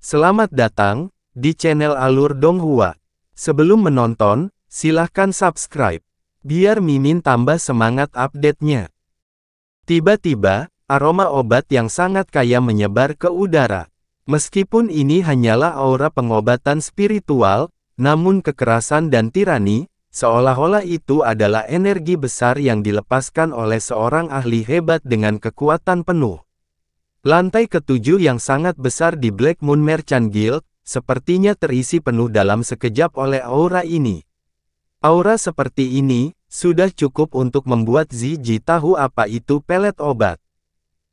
Selamat datang di channel Alur Donghua. Sebelum menonton, silahkan subscribe, biar Mimin tambah semangat update-nya. Tiba-tiba, aroma obat yang sangat kaya menyebar ke udara. Meskipun ini hanyalah aura pengobatan spiritual, namun kekerasan dan tirani, seolah-olah itu adalah energi besar yang dilepaskan oleh seorang ahli hebat dengan kekuatan penuh. Lantai ketujuh yang sangat besar di Black Moon Merchant Guild, sepertinya terisi penuh dalam sekejap oleh aura ini. Aura seperti ini, sudah cukup untuk membuat Ziji tahu apa itu pelet obat.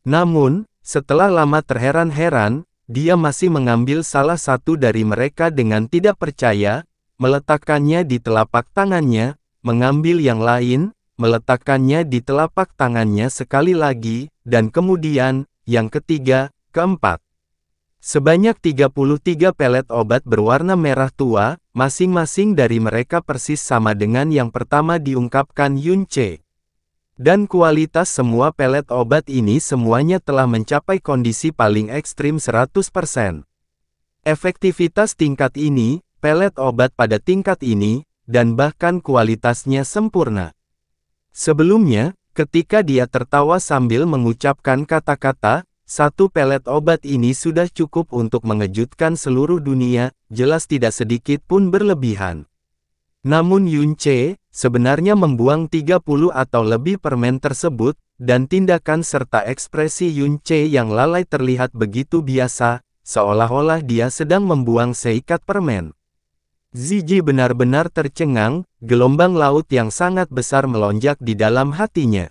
Namun, setelah lama terheran-heran, dia masih mengambil salah satu dari mereka dengan tidak percaya, meletakkannya di telapak tangannya, mengambil yang lain, meletakkannya di telapak tangannya sekali lagi, dan kemudian, yang ketiga, keempat. Sebanyak 33 pelet obat berwarna merah tua, masing-masing dari mereka persis sama dengan yang pertama diungkapkan Yunche. Dan kualitas semua pelet obat ini semuanya telah mencapai kondisi paling ekstrim 100%. Efektivitas tingkat ini, pelet obat pada tingkat ini, dan bahkan kualitasnya sempurna. Sebelumnya, ketika dia tertawa sambil mengucapkan kata-kata, satu pelet obat ini sudah cukup untuk mengejutkan seluruh dunia, jelas tidak sedikit pun berlebihan. Namun Yunche, sebenarnya membuang 30 atau lebih permen tersebut, dan tindakan serta ekspresi Yunche yang lalai terlihat begitu biasa, seolah-olah dia sedang membuang seikat permen. Ziji benar-benar tercengang, gelombang laut yang sangat besar melonjak di dalam hatinya.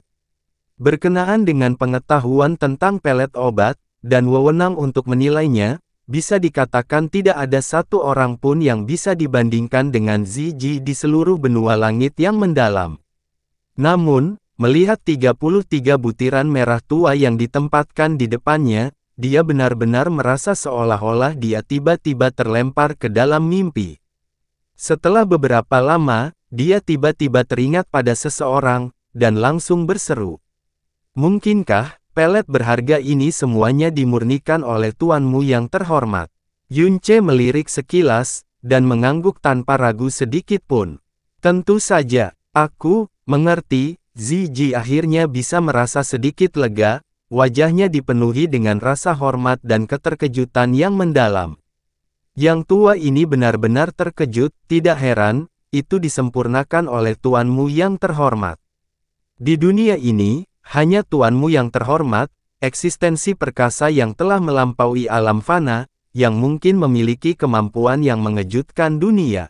Berkenaan dengan pengetahuan tentang pelet obat, dan wewenang untuk menilainya, bisa dikatakan tidak ada satu orang pun yang bisa dibandingkan dengan Ziji di seluruh benua langit yang mendalam. Namun, melihat 33 butiran merah tua yang ditempatkan di depannya, dia benar-benar merasa seolah-olah dia tiba-tiba terlempar ke dalam mimpi. Setelah beberapa lama, dia tiba-tiba teringat pada seseorang, dan langsung berseru. Mungkinkah, pelet berharga ini semuanya dimurnikan oleh tuanmu yang terhormat? Yunche melirik sekilas, dan mengangguk tanpa ragu sedikit pun. Tentu saja, aku mengerti. Ziji akhirnya bisa merasa sedikit lega, wajahnya dipenuhi dengan rasa hormat dan keterkejutan yang mendalam. Yang tua ini benar-benar terkejut, tidak heran, itu disempurnakan oleh tuanmu yang terhormat. Di dunia ini, hanya tuanmu yang terhormat, eksistensi perkasa yang telah melampaui alam fana, yang mungkin memiliki kemampuan yang mengejutkan dunia.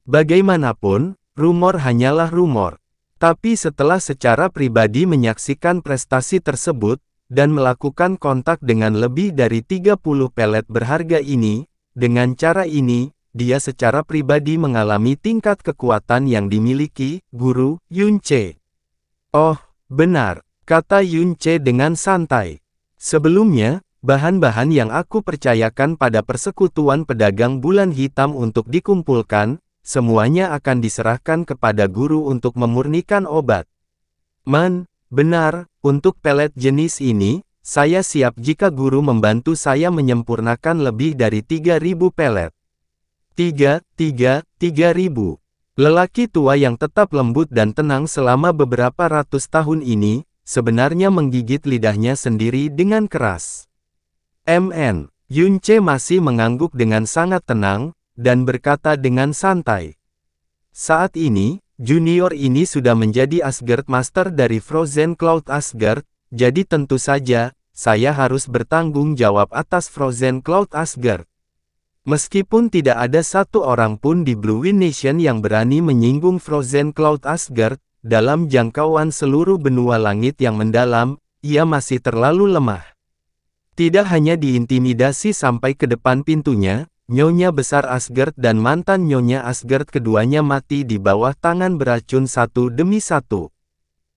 Bagaimanapun, rumor hanyalah rumor. Tapi setelah secara pribadi menyaksikan prestasi tersebut, dan melakukan kontak dengan lebih dari 30 pelet berharga ini, dengan cara ini, dia secara pribadi mengalami tingkat kekuatan yang dimiliki, Guru Yunche. Oh, benar, kata Yunche dengan santai. Sebelumnya, bahan-bahan yang aku percayakan pada persekutuan pedagang bulan hitam untuk dikumpulkan, semuanya akan diserahkan kepada guru untuk memurnikan obat. Benar, untuk pelet jenis ini, saya siap jika guru membantu saya menyempurnakan lebih dari 3.000 pelet. 3.000. Lelaki tua yang tetap lembut dan tenang selama beberapa ratus tahun ini, sebenarnya menggigit lidahnya sendiri dengan keras. Yunche masih mengangguk dengan sangat tenang, dan berkata dengan santai. Saat ini, junior ini sudah menjadi Asgard Master dari Frozen Cloud Asgard, jadi tentu saja, saya harus bertanggung jawab atas Frozen Cloud Asgard. Meskipun tidak ada satu orang pun di Blue Wind Nation yang berani menyinggung Frozen Cloud Asgard, dalam jangkauan seluruh benua langit yang mendalam, ia masih terlalu lemah. Tidak hanya diintimidasi sampai ke depan pintunya, Nyonya Besar Asgard dan mantan Nyonya Asgard keduanya mati di bawah tangan beracun satu demi satu.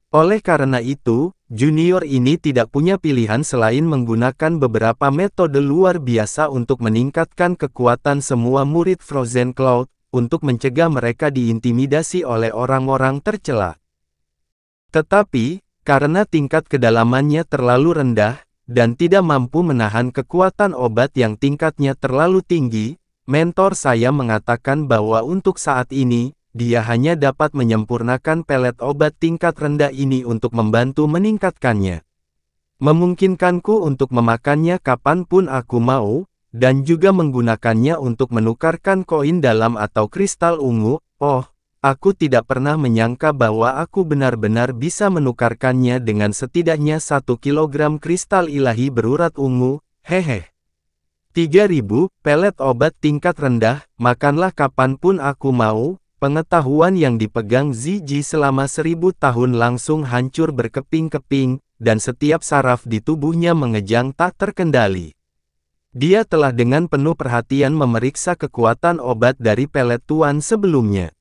Oleh karena itu, junior ini tidak punya pilihan selain menggunakan beberapa metode luar biasa untuk meningkatkan kekuatan semua murid Frozen Cloud, untuk mencegah mereka diintimidasi oleh orang-orang tercela. Tetapi, karena tingkat kedalamannya terlalu rendah, dan tidak mampu menahan kekuatan obat yang tingkatnya terlalu tinggi. Mentor saya mengatakan bahwa untuk saat ini, dia hanya dapat menyempurnakan pelet obat tingkat rendah ini untuk membantu meningkatkannya. Memungkinkanku untuk memakannya kapanpun aku mau, dan juga menggunakannya untuk menukarkan koin dalam atau kristal ungu. Oh, aku tidak pernah menyangka bahwa aku benar-benar bisa menukarkannya dengan setidaknya 1 kilogram kristal ilahi berurat ungu. Hehe. 3000 pelet obat tingkat rendah, makanlah kapanpun aku mau. Pengetahuan yang dipegang Zizi selama 1000 tahun langsung hancur berkeping-keping, dan setiap saraf di tubuhnya mengejang tak terkendali. Dia telah dengan penuh perhatian memeriksa kekuatan obat dari pelet tuan sebelumnya.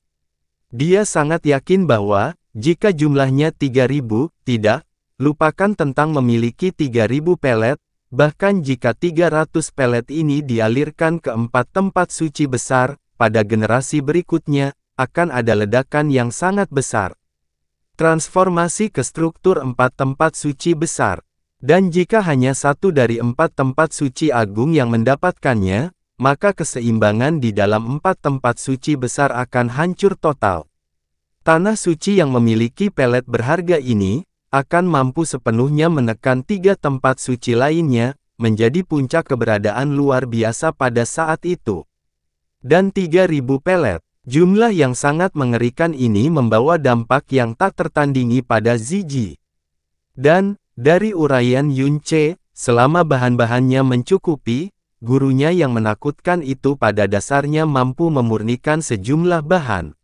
Dia sangat yakin bahwa, jika jumlahnya 3000, tidak, lupakan tentang memiliki 3000 pelet, bahkan jika 300 pelet ini dialirkan ke 4 tempat suci besar, pada generasi berikutnya, akan ada ledakan yang sangat besar. Transformasi ke struktur 4 tempat suci besar. Dan jika hanya satu dari 4 tempat suci agung yang mendapatkannya, maka keseimbangan di dalam 4 tempat suci besar akan hancur total. Tanah suci yang memiliki pelet berharga ini, akan mampu sepenuhnya menekan 3 tempat suci lainnya, menjadi puncak keberadaan luar biasa pada saat itu. Dan 3000 pelet, jumlah yang sangat mengerikan ini membawa dampak yang tak tertandingi pada Zizi. Dan, dari uraian Yunce, selama bahan-bahannya mencukupi, gurunya yang menakutkan itu pada dasarnya mampu memurnikan sejumlah bahan.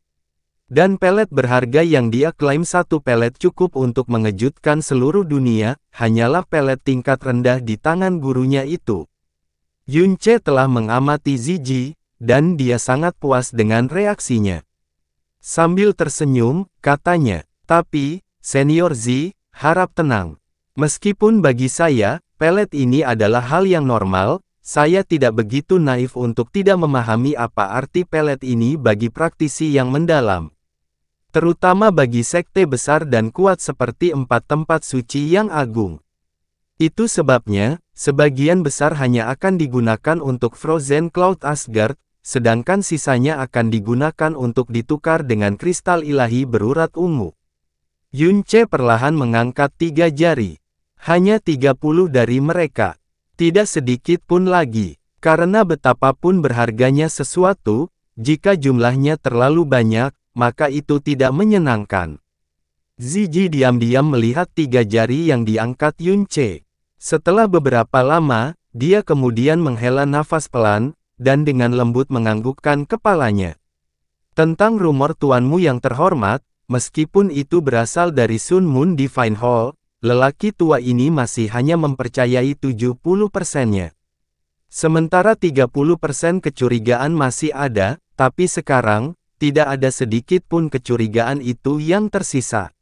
Dan pelet berharga yang dia klaim satu pelet cukup untuk mengejutkan seluruh dunia, hanyalah pelet tingkat rendah di tangan gurunya itu. Yunce telah mengamati Zizi, dan dia sangat puas dengan reaksinya. Sambil tersenyum, katanya, "Tapi, Senior Z, harap tenang. Meskipun bagi saya, pelet ini adalah hal yang normal, saya tidak begitu naif untuk tidak memahami apa arti pelet ini bagi praktisi yang mendalam. Terutama bagi sekte besar dan kuat seperti 4 tempat suci yang agung. Itu sebabnya, sebagian besar hanya akan digunakan untuk Frozen Cloud Asgard, sedangkan sisanya akan digunakan untuk ditukar dengan kristal ilahi berurat ungu." Yunce perlahan mengangkat 3 jari. Hanya 30 dari mereka. Tidak sedikit pun lagi. Karena betapapun berharganya sesuatu, jika jumlahnya terlalu banyak, maka itu tidak menyenangkan. Zizi diam-diam melihat 3 jari yang diangkat Yunce. Setelah beberapa lama, dia kemudian menghela nafas pelan, dan dengan lembut menganggukkan kepalanya. "Tentang rumor tuanmu yang terhormat, meskipun itu berasal dari Sun Moon Divine Hall, lelaki tua ini masih hanya mempercayai 70%-nya. Sementara 30% kecurigaan masih ada, tapi sekarang, tidak ada sedikit pun kecurigaan itu yang tersisa.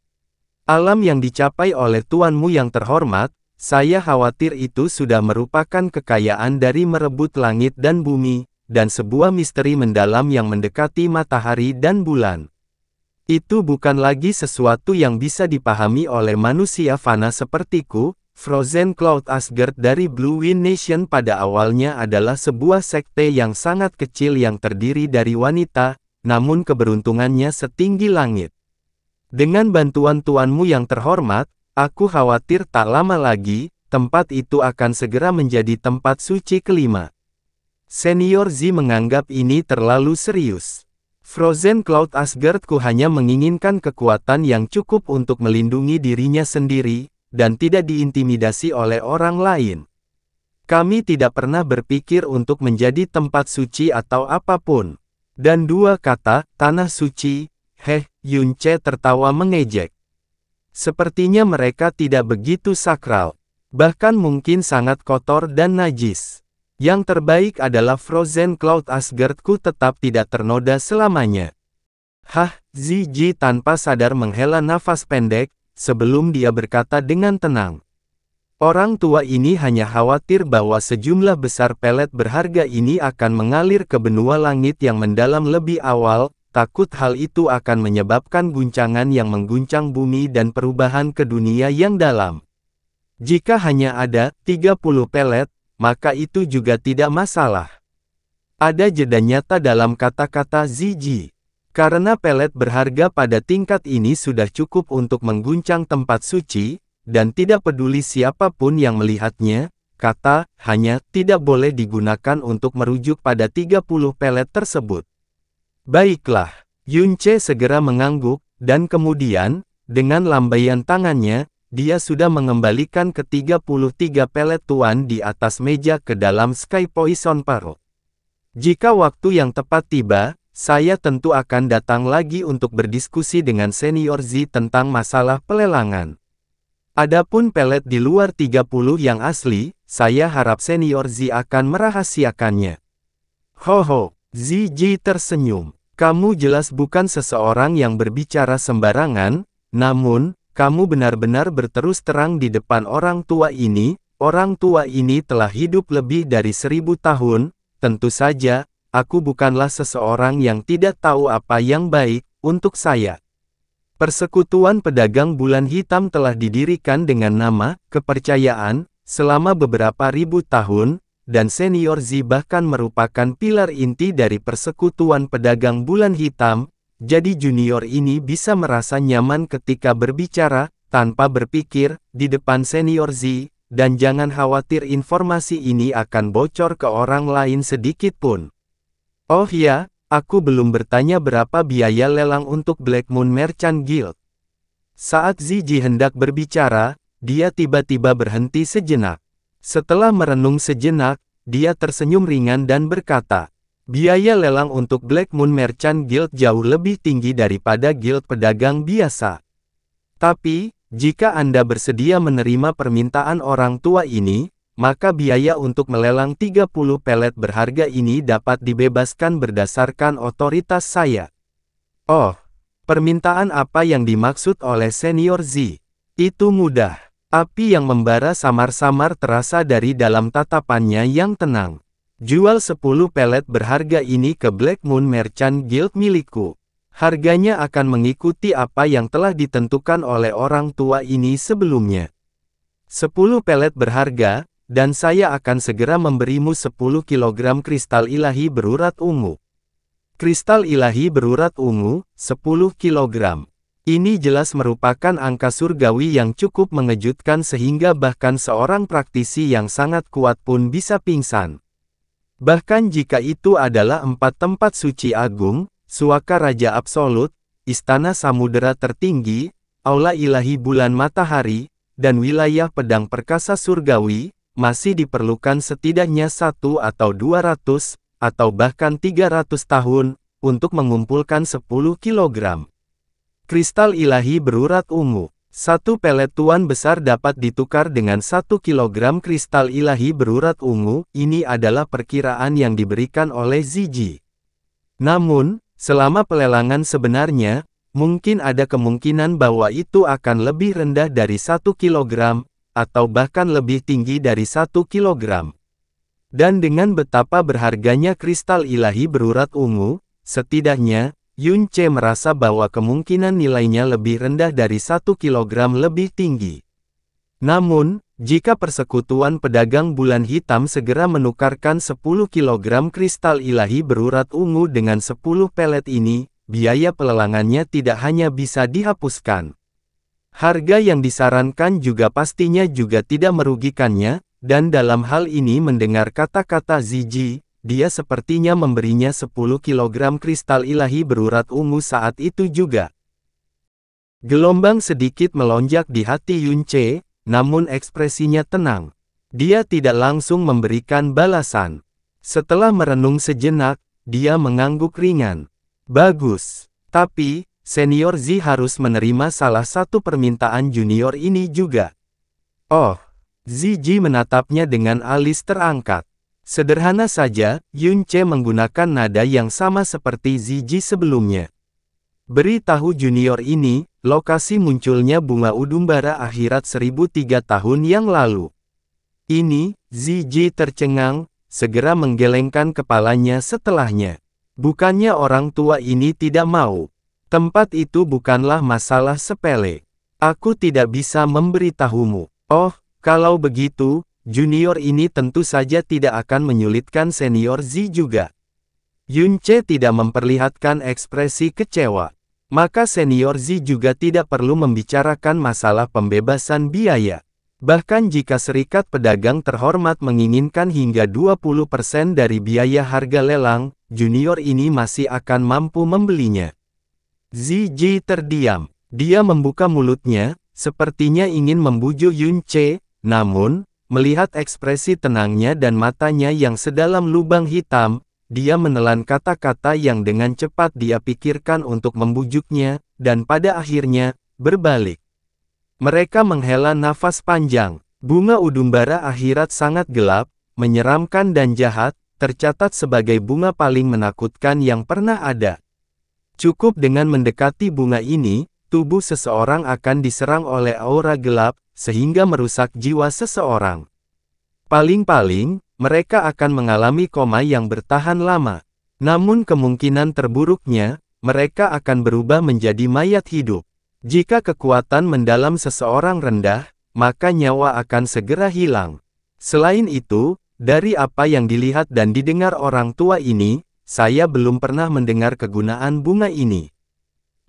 Alam yang dicapai oleh tuanmu yang terhormat, saya khawatir itu sudah merupakan kekayaan dari merebut langit dan bumi, dan sebuah misteri mendalam yang mendekati matahari dan bulan. Itu bukan lagi sesuatu yang bisa dipahami oleh manusia fana sepertiku. Frozen Cloud Asgard dari Blue Wind Nation pada awalnya adalah sebuah sekte yang sangat kecil yang terdiri dari wanita, namun keberuntungannya setinggi langit. Dengan bantuan tuanmu yang terhormat, aku khawatir tak lama lagi, tempat itu akan segera menjadi tempat suci kelima." Senior Z menganggap ini terlalu serius. Frozen Cloud Asgardku hanya menginginkan kekuatan yang cukup untuk melindungi dirinya sendiri, dan tidak diintimidasi oleh orang lain. Kami tidak pernah berpikir untuk menjadi tempat suci atau apapun. Dan 2 kata, tanah suci, Yunce tertawa mengejek. Sepertinya mereka tidak begitu sakral. Bahkan mungkin sangat kotor dan najis. Yang terbaik adalah Frozen Cloud Asgardku tetap tidak ternoda selamanya. Zizi tanpa sadar menghela nafas pendek, sebelum dia berkata dengan tenang. Orang tua ini hanya khawatir bahwa sejumlah besar pelet berharga ini akan mengalir ke benua langit yang mendalam lebih awal, takut hal itu akan menyebabkan guncangan yang mengguncang bumi dan perubahan ke dunia yang dalam. Jika hanya ada 30 pelet, maka itu juga tidak masalah. Ada jeda nyata dalam kata-kata Zizi. Karena pelet berharga pada tingkat ini sudah cukup untuk mengguncang tempat suci, dan tidak peduli siapapun yang melihatnya, kata, hanya, tidak boleh digunakan untuk merujuk pada 30 pelet tersebut. Baiklah, Yunce segera mengangguk, dan kemudian, dengan lambaian tangannya, dia sudah mengembalikan ke-33 pelet tuan di atas meja ke dalam Sky Poison Pearl. Jika waktu yang tepat tiba, saya tentu akan datang lagi untuk berdiskusi dengan Senior Z tentang masalah pelelangan. Adapun pelet di luar 30 yang asli, saya harap Senior Z akan merahasiakannya. Hoho, Zizi tersenyum. Kamu jelas bukan seseorang yang berbicara sembarangan, namun, kamu benar-benar berterus terang di depan orang tua ini. Orang tua ini telah hidup lebih dari 1000 tahun, tentu saja, aku bukanlah seseorang yang tidak tahu apa yang baik untuk saya. Persekutuan Pedagang Bulan Hitam telah didirikan dengan nama, kepercayaan, selama beberapa ribu tahun, dan Senior Z bahkan merupakan pilar inti dari Persekutuan Pedagang Bulan Hitam, jadi junior ini bisa merasa nyaman ketika berbicara, tanpa berpikir, di depan Senior Z, dan jangan khawatir informasi ini akan bocor ke orang lain sedikit pun. Oh ya, aku belum bertanya berapa biaya lelang untuk Black Moon Merchant Guild. Saat Zizi hendak berbicara, dia tiba-tiba berhenti sejenak. Setelah merenung sejenak, dia tersenyum ringan dan berkata, biaya lelang untuk Black Moon Merchant Guild jauh lebih tinggi daripada guild pedagang biasa. Tapi, jika Anda bersedia menerima permintaan orang tua ini, maka biaya untuk melelang 30 pelet berharga ini dapat dibebaskan berdasarkan otoritas saya. Oh, permintaan apa yang dimaksud oleh Senior Z? Itu mudah. Api yang membara samar-samar terasa dari dalam tatapannya yang tenang. Jual 10 pelet berharga ini ke Black Moon Merchant Guild milikku. Harganya akan mengikuti apa yang telah ditentukan oleh orang tua ini sebelumnya. 10 pelet berharga, dan saya akan segera memberimu 10 kg kristal ilahi berurat ungu. Kristal ilahi berurat ungu, 10 kg. Ini jelas merupakan angka surgawi yang cukup mengejutkan sehingga bahkan seorang praktisi yang sangat kuat pun bisa pingsan. Bahkan jika itu adalah 4 tempat suci agung, Suaka Raja Absolut, Istana Samudera Tertinggi, Aula Ilahi Bulan Matahari, dan wilayah Pedang Perkasa Surgawi, masih diperlukan setidaknya 1 atau 200, atau bahkan 300 tahun, untuk mengumpulkan 10 kg. Kristal ilahi berurat ungu. 1 pelet tuan besar dapat ditukar dengan 1 kg kristal ilahi berurat ungu, ini adalah perkiraan yang diberikan oleh Zizi. Namun, selama pelelangan sebenarnya, mungkin ada kemungkinan bahwa itu akan lebih rendah dari 1 kg, atau bahkan lebih tinggi dari 1 kg. Dan dengan betapa berharganya kristal ilahi berurat ungu, setidaknya, Yunce merasa bahwa kemungkinan nilainya lebih rendah dari 1 kg lebih tinggi. Namun, jika Persekutuan Pedagang Bulan Hitam segera menukarkan 10 kg kristal ilahi berurat ungu dengan 10 pelet ini, biaya pelelangannya tidak hanya bisa dihapuskan. Harga yang disarankan juga pastinya juga tidak merugikannya, dan dalam hal ini mendengar kata-kata Zizi, dia sepertinya memberinya 10 kg kristal ilahi berurat ungu saat itu juga. Gelombang sedikit melonjak di hati Yunce, namun ekspresinya tenang. Dia tidak langsung memberikan balasan. Setelah merenung sejenak, dia mengangguk ringan. Bagus. Tapi, Senior Z harus menerima salah satu permintaan junior ini juga. Oh, Zizi menatapnya dengan alis terangkat. Sederhana saja, Yunce menggunakan nada yang sama seperti Zizi sebelumnya. Beritahu junior ini, lokasi munculnya bunga udumbara akhirat 1003 tahun yang lalu. Ini, Zizi tercengang, segera menggelengkan kepalanya setelahnya. Bukannya orang tua ini tidak mau. Tempat itu bukanlah masalah sepele. Aku tidak bisa memberitahumu. Oh, Kalau begitu, junior ini tentu saja tidak akan menyulitkan senior Z juga. Yunce tidak memperlihatkan ekspresi kecewa. Maka senior Z juga tidak perlu membicarakan masalah pembebasan biaya. Bahkan jika serikat pedagang terhormat menginginkan hingga 20% dari biaya harga lelang, junior ini masih akan mampu membelinya. Ziyi terdiam. Dia membuka mulutnya, sepertinya ingin membujuk Yunce, namun, melihat ekspresi tenangnya dan matanya yang sedalam lubang hitam, dia menelan kata-kata yang dengan cepat dia pikirkan untuk membujuknya, dan pada akhirnya, berbalik. Mereka menghela nafas panjang. Bunga udumbara akhirat sangat gelap, menyeramkan dan jahat, tercatat sebagai bunga paling menakutkan yang pernah ada. Cukup dengan mendekati bunga ini, tubuh seseorang akan diserang oleh aura gelap, sehingga merusak jiwa seseorang. Paling-paling, mereka akan mengalami koma yang bertahan lama. Namun kemungkinan terburuknya, mereka akan berubah menjadi mayat hidup. Jika kekuatan mendalam seseorang rendah, maka nyawa akan segera hilang. Selain itu, dari apa yang dilihat dan didengar orang tua ini, saya belum pernah mendengar kegunaan bunga ini.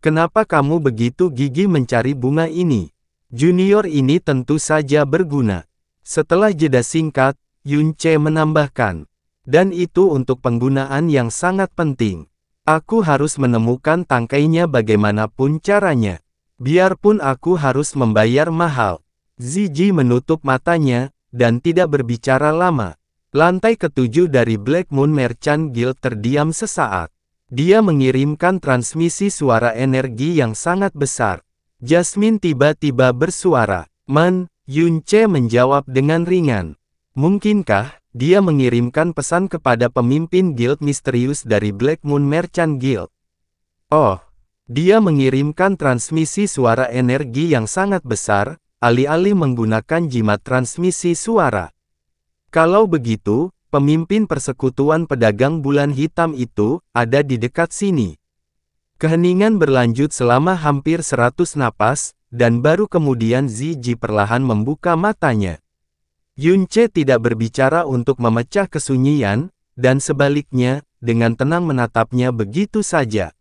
Kenapa kamu begitu gigih mencari bunga ini? Junior ini tentu saja berguna. Setelah jeda singkat, Yunce menambahkan. Dan itu untuk penggunaan yang sangat penting. Aku harus menemukan tangkainya bagaimanapun caranya. Biarpun aku harus membayar mahal. Ziyi menutup matanya, dan tidak berbicara lama. Lantai ketujuh dari Black Moon Merchant Guild terdiam sesaat. Dia mengirimkan transmisi suara energi yang sangat besar. Jasmine tiba-tiba bersuara. Yunce menjawab dengan ringan. Mungkinkah dia mengirimkan pesan kepada pemimpin guild misterius dari Black Moon Merchant Guild? Oh, dia mengirimkan transmisi suara energi yang sangat besar, alih-alih menggunakan jimat transmisi suara. Kalau begitu, pemimpin persekutuan pedagang bulan hitam itu ada di dekat sini. Keheningan berlanjut selama hampir 100 napas, dan baru kemudian Ziyi perlahan membuka matanya. Yunce tidak berbicara untuk memecah kesunyian, dan sebaliknya, dengan tenang menatapnya begitu saja.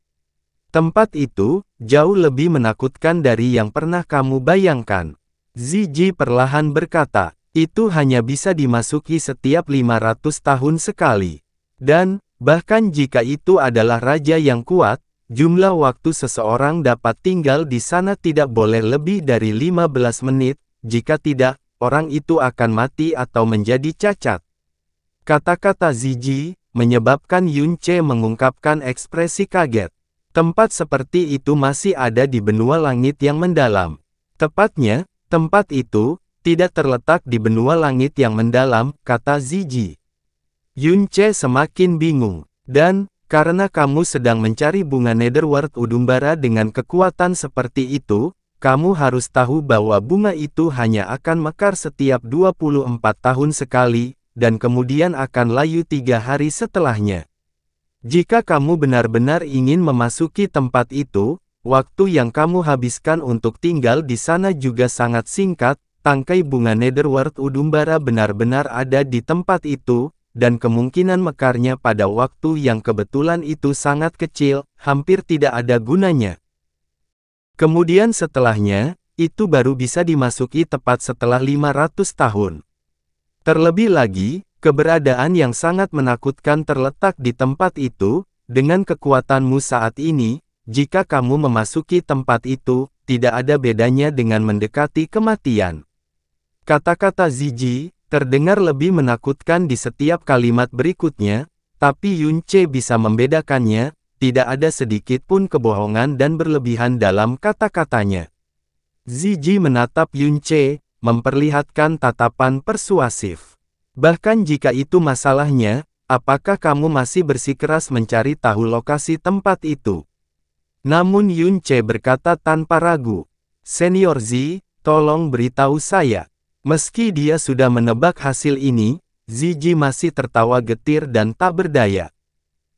Tempat itu, jauh lebih menakutkan dari yang pernah kamu bayangkan. Ziyi perlahan berkata, itu hanya bisa dimasuki setiap 500 tahun sekali. Dan, bahkan jika itu adalah raja yang kuat, jumlah waktu seseorang dapat tinggal di sana tidak boleh lebih dari 15 menit, jika tidak, orang itu akan mati atau menjadi cacat. Kata-kata Ziyi menyebabkan Yunce mengungkapkan ekspresi kaget. Tempat seperti itu masih ada di benua langit yang mendalam. Tepatnya, tempat itu tidak terletak di benua langit yang mendalam, kata Ziyi. Yunce semakin bingung, dan karena kamu sedang mencari bunga Netherworld Udumbara dengan kekuatan seperti itu, kamu harus tahu bahwa bunga itu hanya akan mekar setiap 24 tahun sekali, dan kemudian akan layu 3 hari setelahnya. Jika kamu benar-benar ingin memasuki tempat itu, waktu yang kamu habiskan untuk tinggal di sana juga sangat singkat. Tangkai bunga Netherworld Udumbara benar-benar ada di tempat itu, dan kemungkinan mekarnya pada waktu yang kebetulan itu sangat kecil, hampir tidak ada gunanya. Kemudian setelahnya, itu baru bisa dimasuki tepat setelah 500 tahun. Terlebih lagi, keberadaan yang sangat menakutkan terletak di tempat itu, dengan kekuatanmu saat ini, jika kamu memasuki tempat itu, tidak ada bedanya dengan mendekati kematian. Kata-kata Ziyi terdengar lebih menakutkan di setiap kalimat berikutnya, tapi Yunce bisa membedakannya. Tidak ada sedikit pun kebohongan dan berlebihan dalam kata-katanya. Ziyi menatap Yunce, memperlihatkan tatapan persuasif. Bahkan jika itu masalahnya, apakah kamu masih bersikeras mencari tahu lokasi tempat itu? Namun Yunce berkata tanpa ragu, Senior Z, tolong beritahu saya. Meski dia sudah menebak hasil ini, Ziyi masih tertawa getir dan tak berdaya.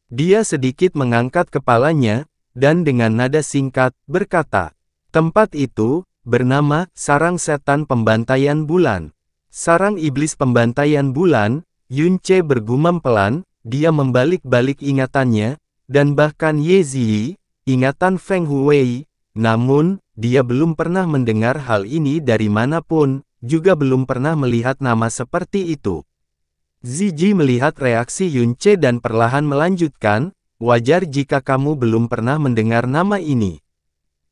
Dia sedikit mengangkat kepalanya, dan dengan nada singkat, berkata, tempat itu, bernama Sarang Setan Pembantaian Bulan. Sarang iblis pembantaian bulan, Yunce bergumam pelan, dia membalik-balik ingatannya, dan bahkan Ye Ziyi, ingatan Feng Huwei, namun, dia belum pernah mendengar hal ini dari manapun, juga belum pernah melihat nama seperti itu. Ziyi melihat reaksi Yunce dan perlahan melanjutkan, wajar jika kamu belum pernah mendengar nama ini.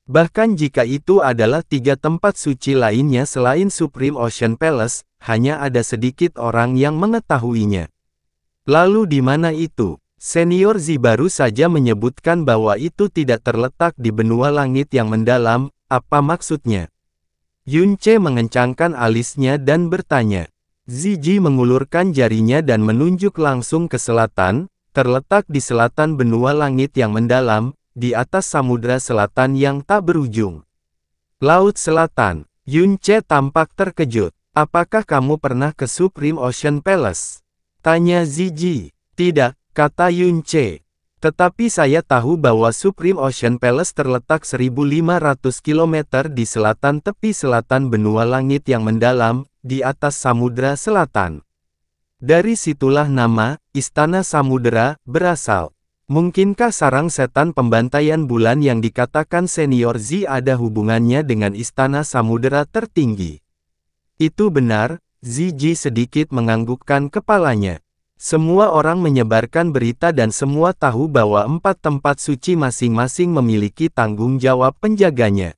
Bahkan jika itu adalah 3 tempat suci lainnya selain Supreme Ocean Palace, hanya ada sedikit orang yang mengetahuinya. Lalu di mana itu? Senior Zi baru saja menyebutkan bahwa itu tidak terletak di benua langit yang mendalam, apa maksudnya? Yunce mengencangkan alisnya dan bertanya. Ziyi mengulurkan jarinya dan menunjuk langsung ke selatan, terletak di selatan benua langit yang mendalam, di atas samudra selatan yang tak berujung. Laut Selatan. Yunce tampak terkejut. Apakah kamu pernah ke Supreme Ocean Palace? Tanya Ziyi. Tidak, kata Yunce. Tetapi saya tahu bahwa Supreme Ocean Palace terletak 1.500 km di selatan tepi selatan benua langit yang mendalam, di atas samudra selatan. Dari situlah nama, Istana Samudera, berasal. Mungkinkah sarang setan pembantaian bulan yang dikatakan Senior Zi ada hubungannya dengan Istana Samudera tertinggi? Itu benar, Ziyi sedikit menganggukkan kepalanya. Semua orang menyebarkan berita dan semua tahu bahwa 4 tempat suci masing-masing memiliki tanggung jawab penjaganya.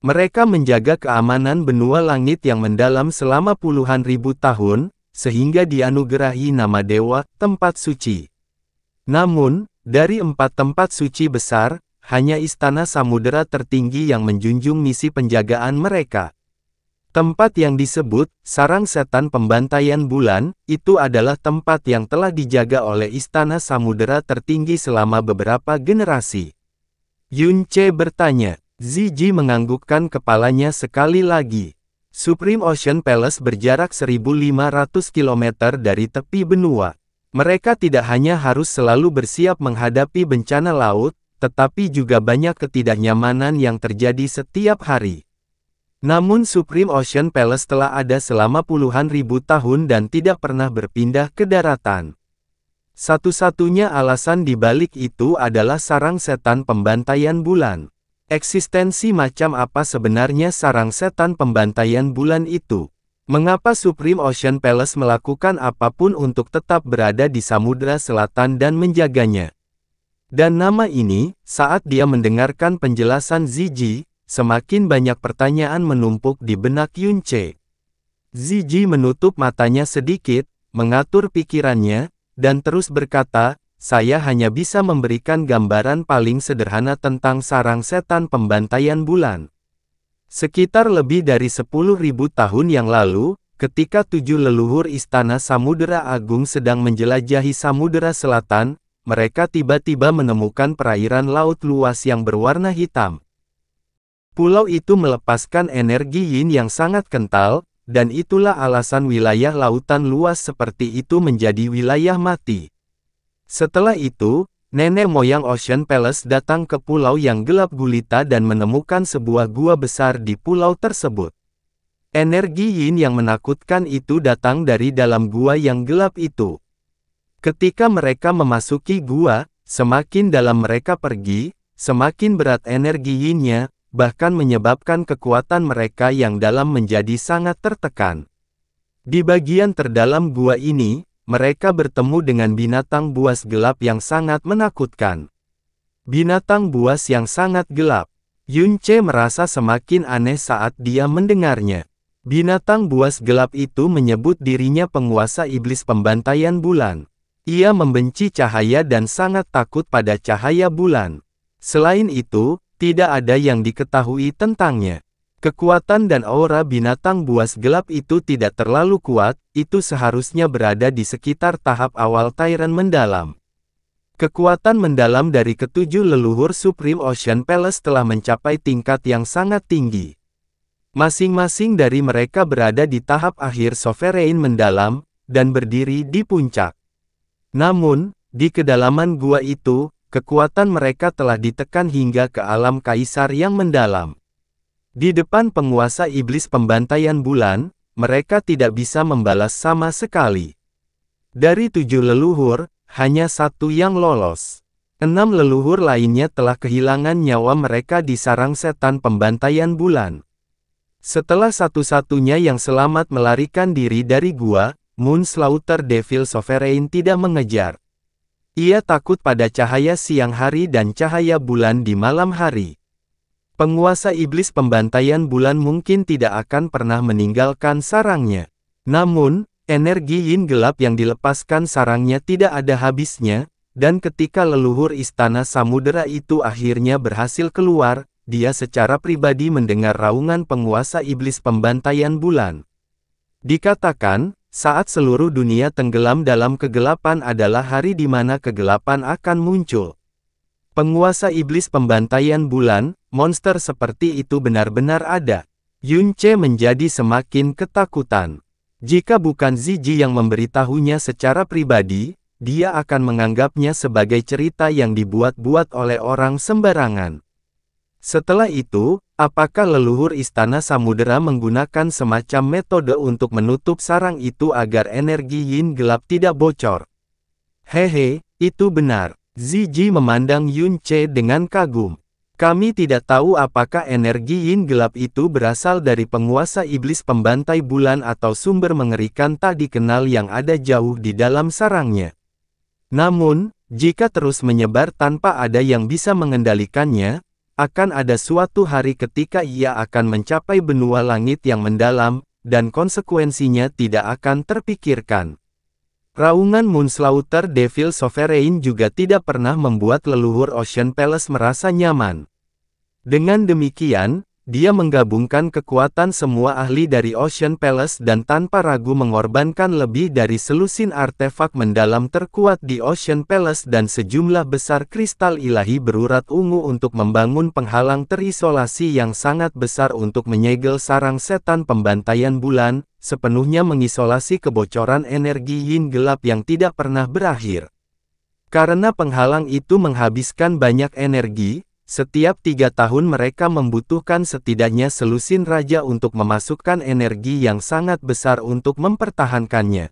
Mereka menjaga keamanan benua langit yang mendalam selama puluhan ribu tahun, sehingga dianugerahi nama Dewa Tempat Suci. Namun, dari 4 tempat suci besar, hanya Istana Samudera tertinggi yang menjunjung misi penjagaan mereka. Tempat yang disebut, Sarang Setan Pembantaian Bulan, itu adalah tempat yang telah dijaga oleh Istana Samudera tertinggi selama beberapa generasi. Yunce bertanya. Ziyi menganggukkan kepalanya sekali lagi. Supreme Ocean Palace berjarak 1.500 km dari tepi benua. Mereka tidak hanya harus selalu bersiap menghadapi bencana laut, tetapi juga banyak ketidaknyamanan yang terjadi setiap hari. Namun Supreme Ocean Palace telah ada selama puluhan ribu tahun dan tidak pernah berpindah ke daratan. Satu-satunya alasan di balik itu adalah sarang setan pembantaian bulan. Eksistensi macam apa sebenarnya sarang setan pembantaian bulan itu? Mengapa Supreme Ocean Palace melakukan apapun untuk tetap berada di Samudra Selatan dan menjaganya? Dan nama ini, saat dia mendengarkan penjelasan Ziyi, semakin banyak pertanyaan menumpuk di benak Yunce. Ziyi menutup matanya sedikit, mengatur pikirannya, dan terus berkata, saya hanya bisa memberikan gambaran paling sederhana tentang sarang setan pembantaian bulan. Sekitar lebih dari 10.000 tahun yang lalu, ketika 7 leluhur Istana Samudera Agung sedang menjelajahi Samudera Selatan, mereka tiba-tiba menemukan perairan laut luas yang berwarna hitam. Pulau itu melepaskan energi yin yang sangat kental, dan itulah alasan wilayah lautan luas seperti itu menjadi wilayah mati. Setelah itu, nenek moyang Ocean Palace datang ke pulau yang gelap gulita dan menemukan sebuah gua besar di pulau tersebut. Energi yin yang menakutkan itu datang dari dalam gua yang gelap itu. Ketika mereka memasuki gua, semakin dalam mereka pergi, semakin berat energi yin-nya, bahkan menyebabkan kekuatan mereka yang dalam menjadi sangat tertekan. Di bagian terdalam gua ini, mereka bertemu dengan binatang buas gelap yang sangat menakutkan. Binatang buas yang sangat gelap. Yunce merasa semakin aneh saat dia mendengarnya. Binatang buas gelap itu menyebut dirinya penguasa iblis pembantaian bulan. Ia membenci cahaya dan sangat takut pada cahaya bulan. Selain itu, tidak ada yang diketahui tentangnya. Kekuatan dan aura binatang buas gelap itu tidak terlalu kuat, itu seharusnya berada di sekitar tahap awal Tyrant mendalam. Kekuatan mendalam dari ketujuh leluhur Supreme Ocean Palace telah mencapai tingkat yang sangat tinggi. Masing-masing dari mereka berada di tahap akhir Sovereign mendalam, dan berdiri di puncak. Namun, di kedalaman gua itu, kekuatan mereka telah ditekan hingga ke alam kaisar yang mendalam. Di depan penguasa iblis pembantaian bulan, mereka tidak bisa membalas sama sekali. Dari 7 leluhur, hanya 1 yang lolos. 6 leluhur lainnya telah kehilangan nyawa mereka di sarang setan pembantaian bulan. Setelah satu-satunya yang selamat melarikan diri dari gua, Moonslaughter Devil Sovereign tidak mengejar. Ia takut pada cahaya siang hari dan cahaya bulan di malam hari. Penguasa iblis pembantaian bulan mungkin tidak akan pernah meninggalkan sarangnya. Namun, energi yin gelap yang dilepaskan sarangnya tidak ada habisnya, dan ketika leluhur istana samudera itu akhirnya berhasil keluar, dia secara pribadi mendengar raungan penguasa iblis pembantaian bulan. Dikatakan, saat seluruh dunia tenggelam dalam kegelapan adalah hari di mana kegelapan akan muncul. Penguasa iblis pembantaian bulan, monster seperti itu benar-benar ada. Yunce menjadi semakin ketakutan. Jika bukan Ziji yang memberitahunya secara pribadi, dia akan menganggapnya sebagai cerita yang dibuat-buat oleh orang sembarangan. Setelah itu, apakah leluhur istana samudera menggunakan semacam metode untuk menutup sarang itu agar energi yin gelap tidak bocor? Hehe, itu benar. Ziji memandang Yunce dengan kagum. Kami tidak tahu apakah energi yin gelap itu berasal dari penguasa iblis pembantai bulan atau sumber mengerikan tak dikenal yang ada jauh di dalam sarangnya. Namun, jika terus menyebar tanpa ada yang bisa mengendalikannya, akan ada suatu hari ketika ia akan mencapai benua langit yang mendalam, dan konsekuensinya tidak akan terpikirkan. Raungan Moonslaughter Devil Sovereign juga tidak pernah membuat leluhur Ocean Palace merasa nyaman. Dengan demikian, dia menggabungkan kekuatan semua ahli dari Ocean Palace dan tanpa ragu mengorbankan lebih dari selusin artefak mendalam terkuat di Ocean Palace dan sejumlah besar kristal ilahi berurat ungu untuk membangun penghalang terisolasi yang sangat besar untuk menyegel sarang setan pembantaian bulan, sepenuhnya mengisolasi kebocoran energi yin gelap yang tidak pernah berakhir. Karena penghalang itu menghabiskan banyak energi, setiap 3 tahun mereka membutuhkan setidaknya selusin raja untuk memasukkan energi yang sangat besar untuk mempertahankannya.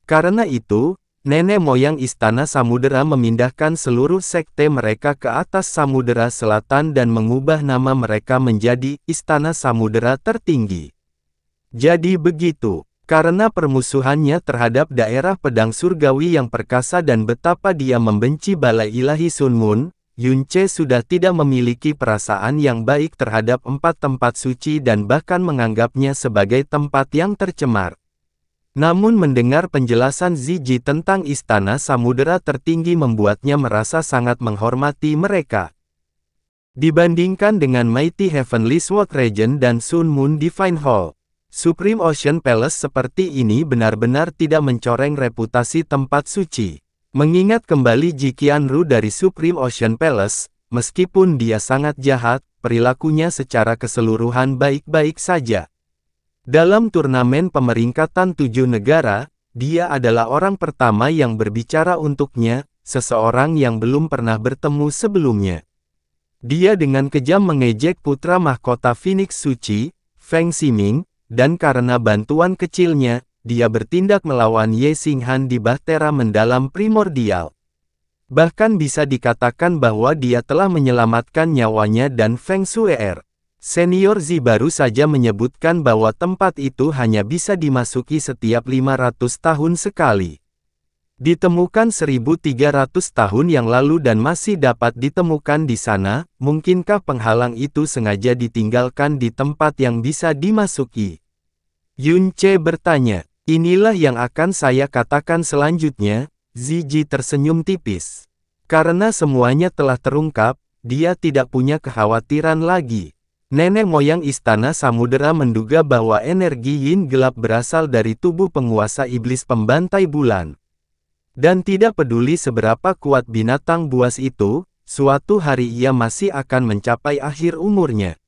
Karena itu, nenek moyang istana samudera memindahkan seluruh sekte mereka ke atas samudera selatan dan mengubah nama mereka menjadi Istana Samudera Tertinggi. Jadi begitu. Karena permusuhannya terhadap daerah pedang surgawi yang perkasa dan betapa dia membenci balai ilahi Sun Moon, Yunce sudah tidak memiliki perasaan yang baik terhadap 4 tempat suci dan bahkan menganggapnya sebagai tempat yang tercemar. Namun mendengar penjelasan Ziji tentang Istana Samudera Tertinggi membuatnya merasa sangat menghormati mereka. Dibandingkan dengan Mighty Heavenly Sword Regent dan Sun Moon Divine Hall, Supreme Ocean Palace seperti ini benar-benar tidak mencoreng reputasi tempat suci. Mengingat kembali Jiqianru dari Supreme Ocean Palace, meskipun dia sangat jahat, perilakunya secara keseluruhan baik-baik saja. Dalam turnamen pemeringkatan 7 negara, dia adalah orang pertama yang berbicara untuknya, seseorang yang belum pernah bertemu sebelumnya. Dia dengan kejam mengejek putra mahkota Phoenix Suci, Feng Ximing, dan karena bantuan kecilnya, dia bertindak melawan Ye Xinghan di Bahtera Mendalam Primordial. Bahkan bisa dikatakan bahwa dia telah menyelamatkan nyawanya dan Feng Shue'er. Senior Zi baru saja menyebutkan bahwa tempat itu hanya bisa dimasuki setiap 500 tahun sekali. Ditemukan 1300 tahun yang lalu dan masih dapat ditemukan di sana, mungkinkah penghalang itu sengaja ditinggalkan di tempat yang bisa dimasuki? Yunce bertanya. Inilah yang akan saya katakan selanjutnya, Ziji tersenyum tipis. Karena semuanya telah terungkap, dia tidak punya kekhawatiran lagi. Nenek moyang Istana Samudera menduga bahwa energi yin gelap berasal dari tubuh penguasa iblis pembantai bulan. Dan tidak peduli seberapa kuat binatang buas itu, suatu hari ia masih akan mencapai akhir umurnya.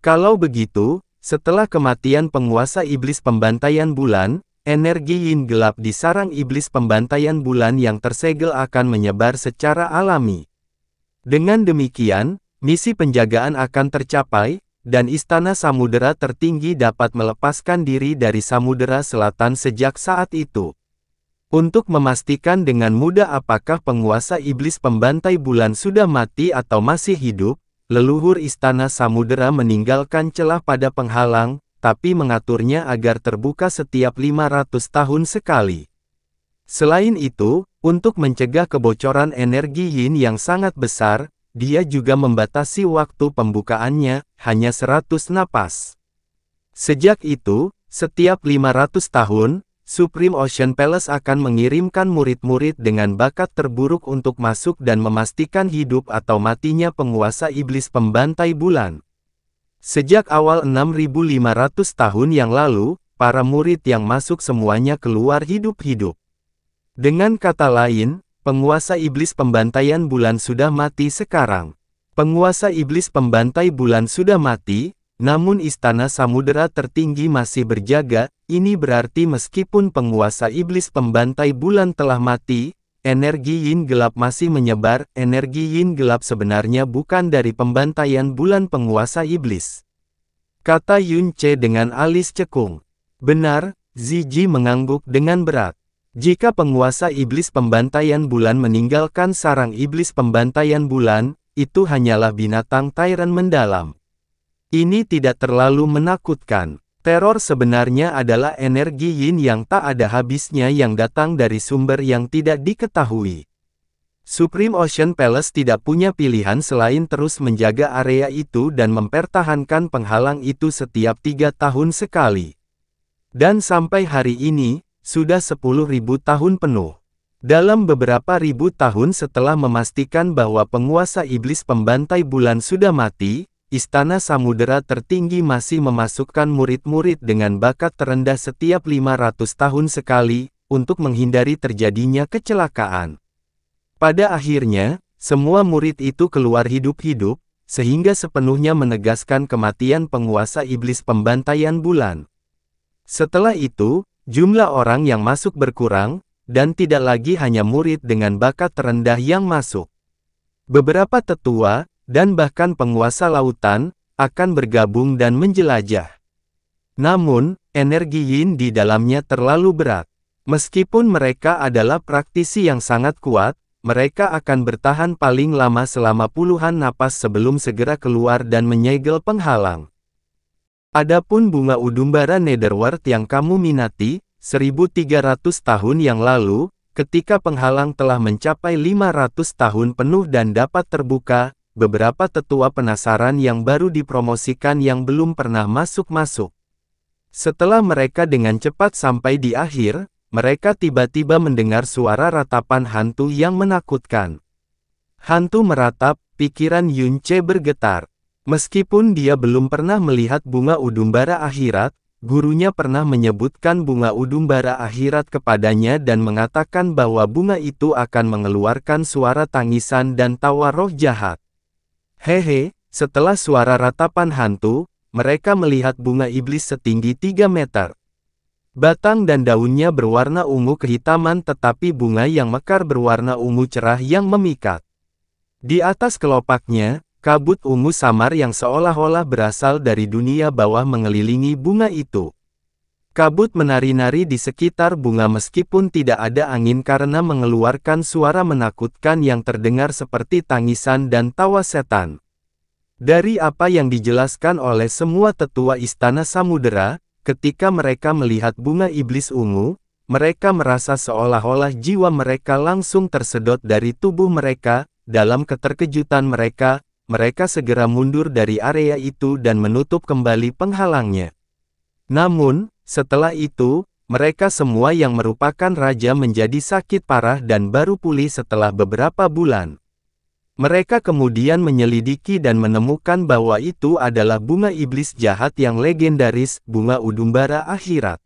Kalau begitu, setelah kematian penguasa iblis pembantaian bulan, energi yin gelap di sarang iblis pembantaian bulan yang tersegel akan menyebar secara alami. Dengan demikian, misi penjagaan akan tercapai, dan Istana Samudera Tertinggi dapat melepaskan diri dari Samudera Selatan sejak saat itu. Untuk memastikan dengan mudah apakah penguasa iblis pembantai bulan sudah mati atau masih hidup, leluhur Istana Samudera meninggalkan celah pada penghalang, tapi mengaturnya agar terbuka setiap 500 tahun sekali. Selain itu, untuk mencegah kebocoran energi yin yang sangat besar, dia juga membatasi waktu pembukaannya, hanya 100 napas. Sejak itu, setiap 500 tahun, Supreme Ocean Palace akan mengirimkan murid-murid dengan bakat terburuk untuk masuk dan memastikan hidup atau matinya penguasa iblis pembantai bulan. Sejak awal 6500 tahun yang lalu, para murid yang masuk semuanya keluar hidup-hidup. Dengan kata lain, penguasa iblis pembantaian bulan sudah mati sekarang. Penguasa iblis pembantai bulan sudah mati, namun Istana Samudera Tertinggi masih berjaga. Ini berarti meskipun penguasa iblis pembantai bulan telah mati, energi yin gelap masih menyebar. Energi yin gelap sebenarnya bukan dari pembantaian bulan penguasa iblis, kata Yun Ce dengan alis cekung. Benar, Ziji mengangguk dengan berat. Jika penguasa iblis pembantaian bulan meninggalkan sarang iblis pembantaian bulan, itu hanyalah binatang Tyrant mendalam. Ini tidak terlalu menakutkan. Teror sebenarnya adalah energi yin yang tak ada habisnya yang datang dari sumber yang tidak diketahui. Supreme Ocean Palace tidak punya pilihan selain terus menjaga area itu dan mempertahankan penghalang itu setiap 3 tahun sekali. Dan sampai hari ini, sudah 10.000 tahun penuh. Dalam beberapa ribu tahun setelah memastikan bahwa penguasa iblis pembantai bulan sudah mati, Istana Samudera Tertinggi masih memasukkan murid-murid dengan bakat terendah setiap 500 tahun sekali, untuk menghindari terjadinya kecelakaan. Pada akhirnya, semua murid itu keluar hidup-hidup, sehingga sepenuhnya menegaskan kematian penguasa iblis pembantaian bulan. Setelah itu, jumlah orang yang masuk berkurang, dan tidak lagi hanya murid dengan bakat terendah yang masuk. Beberapa tetua, dan bahkan penguasa lautan, akan bergabung dan menjelajah. Namun, energi yin di dalamnya terlalu berat. Meskipun mereka adalah praktisi yang sangat kuat, mereka akan bertahan paling lama selama puluhan napas sebelum segera keluar dan menyegel penghalang. Adapun bunga udumbara Netherworld yang kamu minati, 1300 tahun yang lalu, ketika penghalang telah mencapai 500 tahun penuh dan dapat terbuka, beberapa tetua penasaran yang baru dipromosikan yang belum pernah masuk-masuk. Setelah mereka dengan cepat sampai di akhir, mereka tiba-tiba mendengar suara ratapan hantu yang menakutkan. Hantu meratap, pikiran Yun Ce bergetar. Meskipun dia belum pernah melihat bunga udumbara akhirat, gurunya pernah menyebutkan bunga udumbara akhirat kepadanya dan mengatakan bahwa bunga itu akan mengeluarkan suara tangisan dan tawa roh jahat. Hehe, setelah suara ratapan hantu, mereka melihat bunga iblis setinggi 3 meter. Batang dan daunnya berwarna ungu kehitaman tetapi bunga yang mekar berwarna ungu cerah yang memikat. Di atas kelopaknya, kabut ungu samar yang seolah-olah berasal dari dunia bawah mengelilingi bunga itu. Kabut menari-nari di sekitar bunga meskipun tidak ada angin karena mengeluarkan suara menakutkan yang terdengar seperti tangisan dan tawa setan. Dari apa yang dijelaskan oleh semua tetua Istana Samudera, ketika mereka melihat bunga iblis ungu, mereka merasa seolah-olah jiwa mereka langsung tersedot dari tubuh mereka. Dalam keterkejutan mereka segera mundur dari area itu dan menutup kembali penghalangnya. Namun, setelah itu, mereka semua yang merupakan raja menjadi sakit parah dan baru pulih setelah beberapa bulan. Mereka kemudian menyelidiki dan menemukan bahwa itu adalah bunga iblis jahat yang legendaris, bunga udumbara akhirat.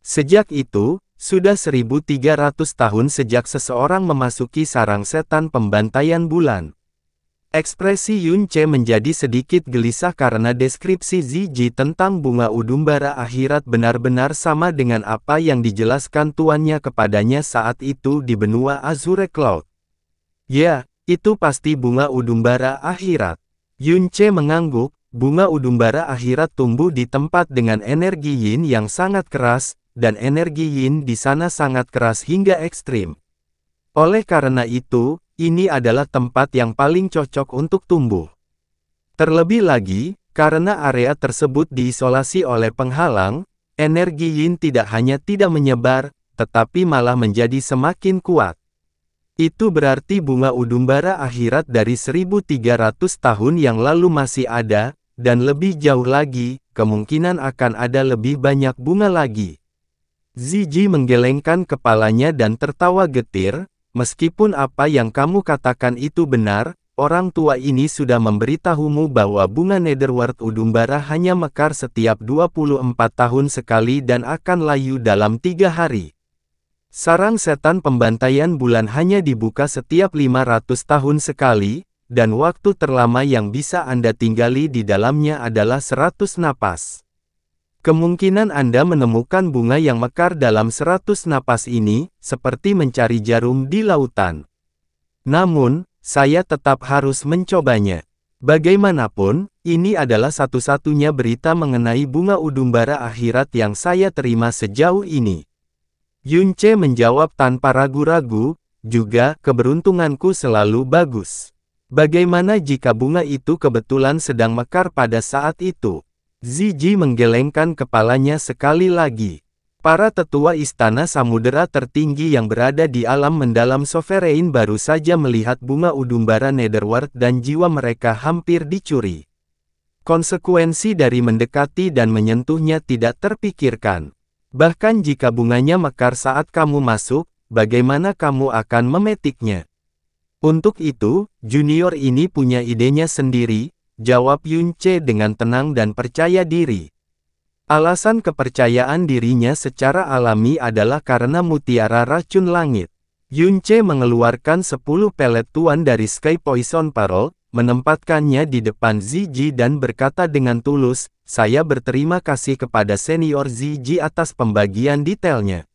Sejak itu, sudah 1300 tahun sejak seseorang memasuki sarang setan pembantaian bulan. Ekspresi Yun Ce menjadi sedikit gelisah karena deskripsi Ziji tentang bunga udumbara akhirat benar-benar sama dengan apa yang dijelaskan tuannya kepadanya saat itu di benua Azure Cloud. Ya, itu pasti bunga udumbara akhirat. Yun Ce mengangguk, bunga udumbara akhirat tumbuh di tempat dengan energi yin yang sangat keras, dan energi yin di sana sangat keras hingga ekstrim. Oleh karena itu, ini adalah tempat yang paling cocok untuk tumbuh. Terlebih lagi, karena area tersebut diisolasi oleh penghalang, energi yin tidak hanya tidak menyebar, tetapi malah menjadi semakin kuat. Itu berarti bunga udumbara akhirat dari 1300 tahun yang lalu masih ada, dan lebih jauh lagi, kemungkinan akan ada lebih banyak bunga lagi. Zizi menggelengkan kepalanya dan tertawa getir, meskipun apa yang kamu katakan itu benar, orang tua ini sudah memberitahumu bahwa bunga Netherworld udumbara hanya mekar setiap 24 tahun sekali dan akan layu dalam 3 hari. Sarang setan pembantaian bulan hanya dibuka setiap 500 tahun sekali, dan waktu terlama yang bisa Anda tinggali di dalamnya adalah 100 napas. Kemungkinan Anda menemukan bunga yang mekar dalam 100 napas ini, seperti mencari jarum di lautan. Namun, saya tetap harus mencobanya. Bagaimanapun, ini adalah satu-satunya berita mengenai bunga udumbara akhirat yang saya terima sejauh ini. Yunce menjawab tanpa ragu-ragu, juga, keberuntunganku selalu bagus. Bagaimana jika bunga itu kebetulan sedang mekar pada saat itu? Zizi menggelengkan kepalanya sekali lagi. Para tetua istana samudera tertinggi yang berada di alam mendalam Sovereign baru saja melihat bunga udumbara Netherworld dan jiwa mereka hampir dicuri. Konsekuensi dari mendekati dan menyentuhnya tidak terpikirkan. Bahkan jika bunganya mekar saat kamu masuk, bagaimana kamu akan memetiknya? Untuk itu, junior ini punya idenya sendiri, jawab Yunce dengan tenang dan percaya diri. Alasan kepercayaan dirinya secara alami adalah karena mutiara racun langit. Yunce mengeluarkan 10 pelet tuan dari Sky Poison Pearl, menempatkannya di depan Zizi dan berkata dengan tulus, saya berterima kasih kepada senior Zizi atas pembagian detailnya.